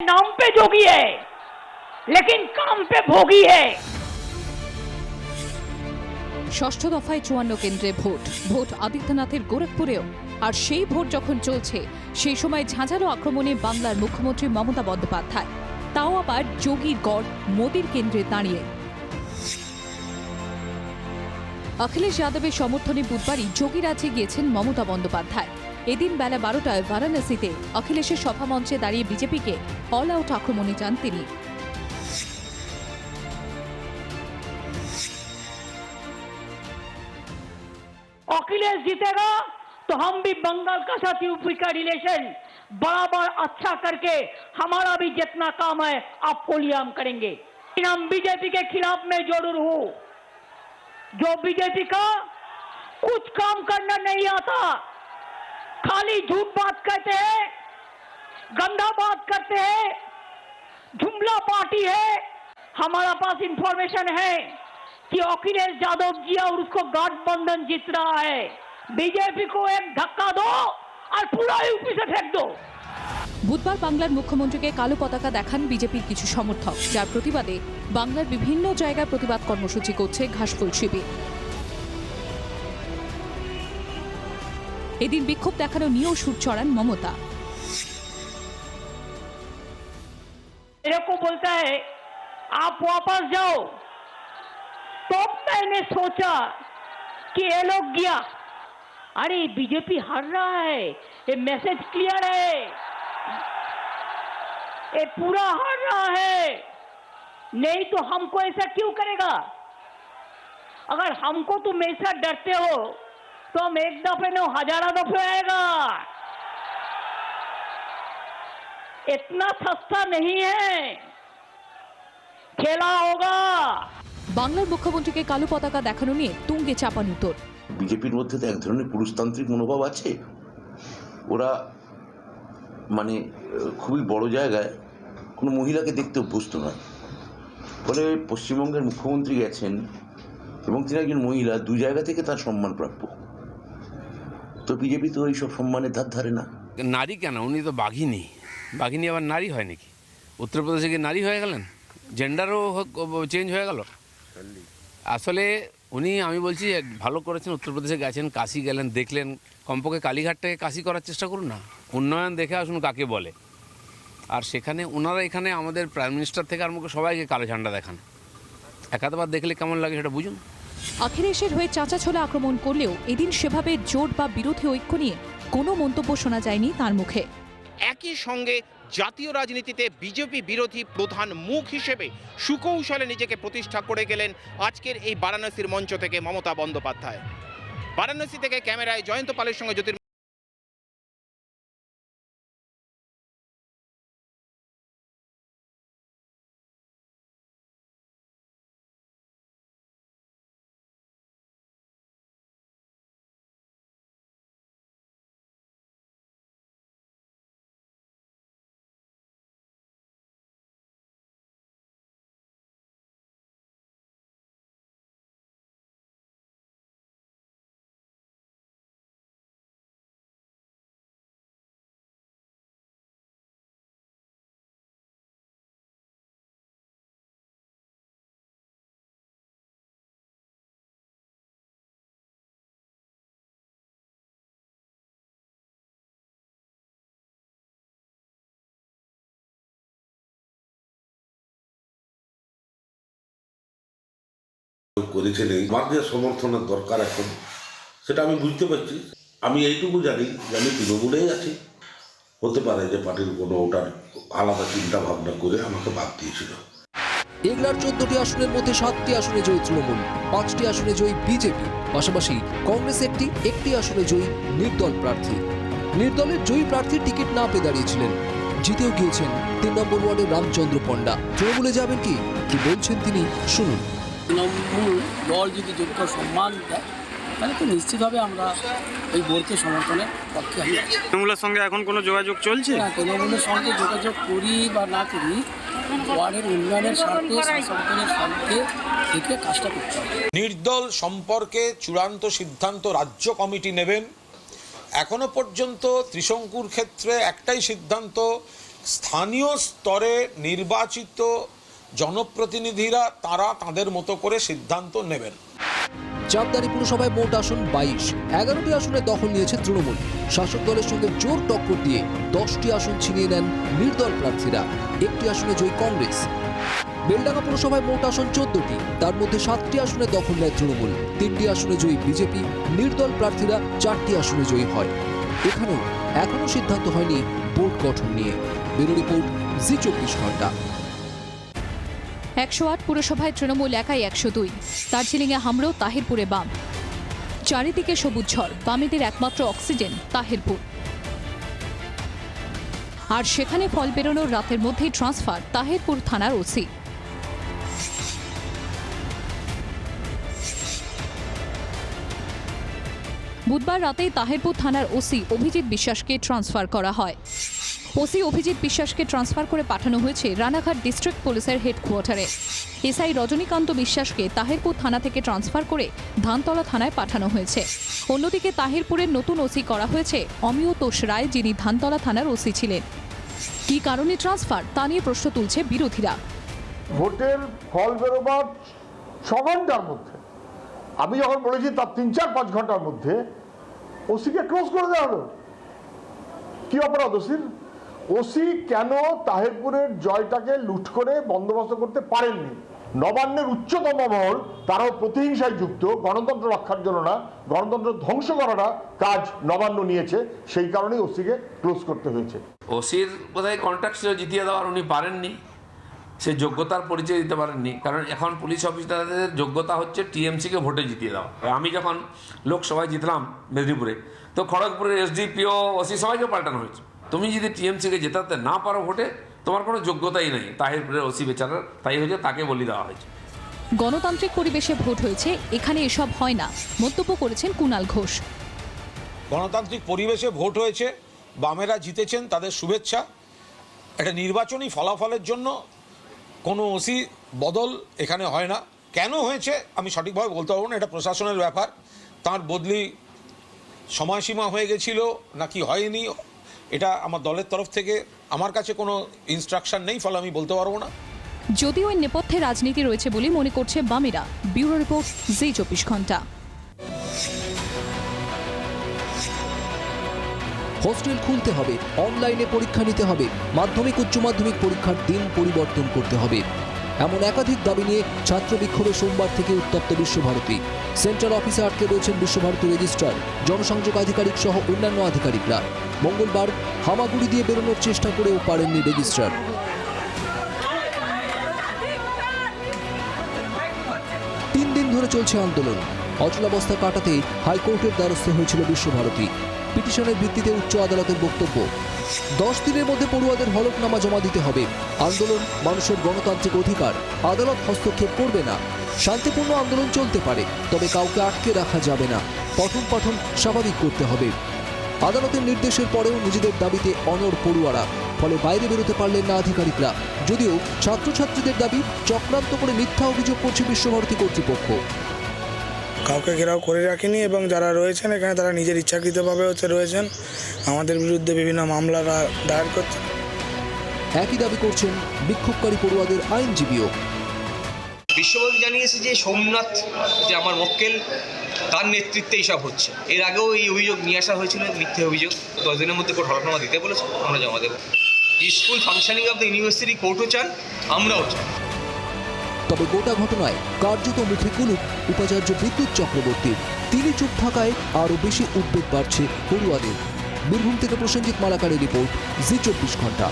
नाम पे जोगी है लेकिन काम पे भोगी है। ষষ্ঠ দফায় ৫৪ কেন্দ্রে ভোট আদিত্যনাথের গোরখপুরেও। আর সেই ভোট যখন চলছে সেই সময় ঝাঁঝালো আক্রমণে বাংলার মুখ্যমন্ত্রী মমতা বন্দ্যোপাধ্যায়, তাও আবার যোগীর গড় মোদির কেন্দ্রে দাঁড়িয়ে। অখিলেশ যাদবের সমর্থনে বুধবারই যোগী রাজ্যে গিয়েছেন মমতা বন্দ্যোপাধ্যায়। এদিন বেলা ১২টায় বারাণসীতে অখিলেশের সভামঞ্চে দাঁড়িয়ে বিজেপিকে অল আউট আক্রমণে যান তিনি। अखिलेश जीतेगा तो हम भी बंगाल का साथ यूपी का रिलेशन बराबर अच्छा करके हमारा भी जितना काम है आपको लिए हम करेंगे। हम बीजेपी के खिलाफ में जरूर हूं, जो बीजेपी का कुछ काम करना नहीं आता, खाली झूठ बात कहते हैं, गंदा बात करते हैं, जुमला पार्टी है। हमारा पास इंफॉर्मेशन है कि अखिलेश यादव जी और उसको गठबंधन जीत रहा है। बीजेपी को एक धक्का दो और पूरा यूपी से फेंक दो। বুধবার বাংলার মুখ্যমন্ত্রীকে কালো পতাকা দেখান বিজেপির কিছু সমর্থক, যার প্রতিবাদে বাংলার বিভিন্ন জায়গায় প্রতিবাদ কর্মসূচি করছে ঘাসফুল শিবির। এদিন বিক্ষোভ দেখানো নিয়েও সুর চড়ান মমতা। मेरे को बोलता है आप वापस जाओ, तो मैंने सोचा कि ये लोग गया, अरे बीजेपी हार रहा है, ये मैसेज क्लियर है, ये पूरा हार रहा है, नहीं तो हमको ऐसा क्यों करेगा। अगर हमको तुम ऐसा डरते हो तो हम एक दफे नहीं हजारों दफे आएगा। इतना सस्ता नहीं है, खेला होगा। বাংলার মুখ্যমন্ত্রীকে কালো পতাকা দেখানো নিয়ে তুঙ্গে চাপানুতোর। বিজেপির মধ্যে তো এক ধরনের পুরুষতান্ত্রিক মনোভাব আছে। ওরা মানে খুবই বড় জায়গায় কোনো মহিলাকে দেখতে অভ্যস্ত নয়। ফলে পশ্চিমবঙ্গের মুখ্যমন্ত্রী গেছেন এবং তিনি একজন মহিলা, দু জায়গা থেকে তার সম্মান প্রাপ্য। তো বিজেপি তো এইসব সম্মানের ধার ধারে না। নারী কেন, উনি তো বাঘিনী। বাঘিনী আবার নারী হয় নাকি? উত্তরপ্রদেশে কি নারী হয়ে গেলেন? জেন্ডারও চেঞ্জ হয়ে গেল। আসলে উনি, আমি বলছি ভালো করেছেন, উত্তরপ্রদেশে গেছেন, কাশী গেলেন, দেখলেন, কমপক্ষে কালীঘাটটাকে কাশী করার চেষ্টা করুন না। উন্নয়ন দেখে আসুন কাকে বলে। আর সেখানে ওনারা এখানে আমাদের প্রাইম মিনিস্টার থেকে আরম্ভ করে সবাইকে কালো ঝান্ডা দেখান। একাধবার দেখলে কেমন লাগে সেটা বুঝুন। অখিলেশের হয়ে চাঁচাছোলা আক্রমণ করলেও এদিন সেভাবে জোট বা বিরোধী ঐক্য নিয়ে কোনো মন্তব্য শোনা যায়নি তার মুখে। একই সঙ্গে জাতীয় রাজনীতিতে বিজেপি বিরোধী প্রধান মুখ হিসেবে সুকৌশলে নিজেকে প্রতিষ্ঠা করে গেলেন আজকের এই বারাণসীর মঞ্চ থেকে মমতা বন্দ্যোপাধ্যায়। বারাণসী থেকে ক্যামেরায় জয়ন্ত পালের সঙ্গে জ্যোতির। করেছেন, আমার যে সমর্থনের দরকার এখন সেটা আমি বুঝতে পারছি। আমি এইটুকু জানি যে আমি তৃণমূলেই আছি। হতে পারে যে পার্টির কোনো ওটার আলাদা চিন্তা ভাবনা করে আমাকে বাদ দিয়েছিল। এগলার 14টি আসনের মধ্যে 7টি আসনে জয়ী তৃণমূল, 5টি আসনে জয়ী বিজেপি, পাশাপাশি কংগ্রেস একটি আসনে জয়ী নির্দল প্রার্থী। নির্দলের জয়ী প্রার্থীর টিকিট না পেয়ে দাঁড়িয়েছিলেন, জিতেও গিয়েছেন 3 নম্বর ওয়ার্ডের রামচন্দ্র পণ্ডা। তৃণমূলে যাবেন কি বলছেন তিনি, শুনুন। তৃণমূল দল যদি যোগ্য সম্মান দেয় তাহলে তো নিশ্চিতভাবে আমরা এই বোর্ডকে সমর্থনের পক্ষে আমি আছি। তৃণমূলের সঙ্গে এখন কোনো যোগাযোগ চলছে? না, তৃণমূলের সঙ্গে যোগাযোগ করি বা না করি, ওয়ার্ডের উন্নয়নের স্বার্থে, শাসনের স্বার্থে থেকে কাজটা করতে হবে। নির্দল সম্পর্কে চূড়ান্ত সিদ্ধান্ত রাজ্য কমিটি নেবেন। এখনো পর্যন্ত ত্রিশঙ্কুর ক্ষেত্রে একটাই সিদ্ধান্ত, স্থানীয় স্তরে নির্বাচিত জনপ্রতিনিধিরা তারা তাদের মতো করে সিদ্ধান্ত নেবেন। চাকদারি পুরসভায় মোট আসন 22, 11টি আসনে দখল নিয়েছে তৃণমূল। শাসক দলের সঙ্গে জোর টক্কর দিয়ে 10টি আসন ছিনিয়ে নেন নির্দল প্রার্থীরা, 1টি আসনে জয়ী কংগ্রেস। বেলডাঙ্গা পুরসভায় মোট আসন 14টি, তার মধ্যে 7টি আসনে দখল নেয় তৃণমূল, 3টি আসনে জয়ী বিজেপি, নির্দল প্রার্থীরা 4টি আসনে জয়ী হয়। এখানেও এখনো সিদ্ধান্ত হয়নি বোর্ড গঠন নিয়ে। ব্যুরো রিপোর্ট, জি 24 ঘন্টা। 108 পুরসভায় তৃণমূল একাই 102, দার্জিলিংয়ে হামড়ো, তাহিরপুরে বাম। চারিদিকে সবুজ ঝড়, বামেদের একমাত্র অক্সিজেন তাহিরপুর। আর সেখানে ফল বেরোনোর রাতের মধ্যেই ট্রান্সফার তাহিরপুর থানার ওসি। বুধবার রাতেই তাহিরপুর থানার ওসি অভিজিৎ বিশ্বাসকে ট্রান্সফার করা হয়। ওসি অভিজিৎ বিশ্বাসকে ট্রান্সফার করে পাঠানো হয়েছে রানাঘাট ডিস্ট্রিক্ট পুলিশের হেডকোয়ার্টারে। এসআই রজনীকান্ত বিশ্বাসকে তাহিরপুর থানা থেকে ট্রান্সফার করে ধানতলা থানায় পাঠানো হয়েছে। অন্যদিকে তাহিরপুরের নতুন ওসি করা হয়েছে অমিয় তোষ রায়, যিনি ধানতলা থানার ওসি ছিলেন। কী কারণে ট্রান্সফার তা নিয়ে প্রশ্ন তুলছে বিরোধীরা। ভোটের ফল বেরোবার 6 ঘন্টার মধ্যে, আমি যখন বলেছি তার 3-4-5 ঘন্টার মধ্যে ওসিকে ক্লোজ করে দেওয়া হলো। কি অপরাধ ওসির? ওসি কেন তাহিরপুরের জয়টাকে লুট করে বন্দোবস্ত করতে পারেননি? নবান্নের উচ্চতম মহল তারাও প্রতিহিংসায় যুক্ত, গণতন্ত্র রক্ষার জন্য না, গণতন্ত্র ধ্বংস করাটা কাজ নবান্ন নিয়েছে, সেই কারণেই ওসিকে ক্লোজ করতে হয়েছে। ওসির বোধহয় কন্ট্রাক্ট ছিল জিতিয়ে দেওয়ার, উনি পারেননি, সে যোগ্যতার পরিচয় দিতে পারেননি। কারণ এখন পুলিশ অফিসারদের যোগ্যতা হচ্ছে টিএমসিকে ভোটে জিতিয়ে দেওয়া। আমি যখন লোকসভায় জিতলাম মেদিনীপুরে, তো খড়গপুরের এসডিপিও ওসি সবাইকে পাল্টানো হয়েছে। তুমি যদি টিএমসিকে জেতাতে না পারো ভোটে, তোমার কোনো যোগ্যতাই নেই। তাহিরপুরের ওসি বেচারার তাই হয়েছে, তাকে বলি দেওয়া হয়েছে। গণতান্ত্রিক পরিবেশে ভোট হয়েছে, এখানে এসব হয় না, মন্তব্য করেছেন কুণাল ঘোষ। গণতান্ত্রিক পরিবেশে ভোট হয়েছে, বামেরা জিতেছেন, তাদের শুভেচ্ছা। একটা নির্বাচনী ফলাফলের জন্য কোনো ওসি বদল এখানে হয় না। কেন হয়েছে আমি সঠিকভাবে বলতে পারবো না, এটা প্রশাসনের ব্যাপার। তার বদলি সময়সীমা হয়ে গেছিল নাকি হয়নি, এটা আমার দলের তরফ থেকে আমার কাছে কোনো ইনস্ট্রাকশন নেই, ফলে আমি বলতে পারবো না। যদিও এর নেপথ্যে রাজনীতি রয়েছে বলে মনে করছে বামেরা। ব্যুরো রিপোর্ট, জি 24 ঘন্টা। হোস্টেল খুলতে হবে, অনলাইনে পরীক্ষা নিতে হবে, মাধ্যমিক উচ্চ মাধ্যমিক পরীক্ষার দিন পরিবর্তন করতে হবে, এমন একাধিক দাবি নিয়ে ছাত্র বিক্ষোভে সোমবার থেকে উত্তপ্ত বিশ্বভারতী। সেন্ট্রাল অফিসে আটকে রয়েছেন বিশ্বভারতী রেজিস্ট্রার, জনসংযোগ আধিকারিক সহ অন্যান্য আধিকারিকরা। মঙ্গলবার হামাগুড়ি দিয়ে বেরোনোর চেষ্টা করেও পারেননি রেজিস্ট্রার। 3 দিন ধরে চলছে আন্দোলন। অচলাবস্থা কাটাতে হাইকোর্টের দ্বারস্থ হয়েছিল বিশ্বভারতী। পিটিশনের ভিত্তিতে উচ্চ আদালতের বক্তব্য, 10 দিনের মধ্যে পড়ুয়াদের হলফনামা জমা দিতে হবে। আন্দোলন মানুষের গণতান্ত্রিক অধিকার, আদালত হস্তক্ষেপ করবে না। শান্তিপূর্ণ আন্দোলন চলতে পারে, তবে কাউকে আটকে রাখা যাবে না। পঠন পাঠন স্বাভাবিক করতে হবে। আদালতের নির্দেশের পরেও নিজেদের দাবিতে অনড় পড়ুয়ারা, ফলে বাইরে বেরোতে পারলেন না আধিকারিকরা। যদিও ছাত্রছাত্রীদের দাবি চক্রান্ত করে মিথ্যা অভিযোগ করছে বিশ্বভারতী কর্তৃপক্ষ। কাউকে ঘেরাও করে রাখেনি এবং যারা রয়েছেন এখানে তারা নিজের ইচ্ছাকৃতভাবে রয়েছেন, আমাদের বিরুদ্ধে বিভিন্ন মামলা দায়ের করছেন। একই দাবি করছেন বিক্ষোভকারী পড়ুয়াদের আইনজীবীও। বিশ্বভারতী জানিয়েছে যে সোমনাথ, যে আমার মক্কেল, তার নেতৃত্বে এইসব হচ্ছে। এর আগেও এই অভিযোগ নিয়ে আসা হয়েছিল, মিথ্যে অভিযোগ। 10 দিনের মধ্যে কোর্ট হলফনামা দিতে বলেছে, আমরা জমা দেবো। Peaceful functioning of the university কোর্টও চান, আমরাও চান। তবে গোটা ঘটনায় কার্যত মুখে কুলুপ উপাচার্য বিদ্যুৎ চক্রবর্তী। তিনি চুপ থাকায় আরও বেশি উদ্বেগ বাড়ছে পড়ুয়াদের। বীরভূম থেকে প্রসেনজিৎ মালাকারের রিপোর্ট, জি 24 ঘন্টা।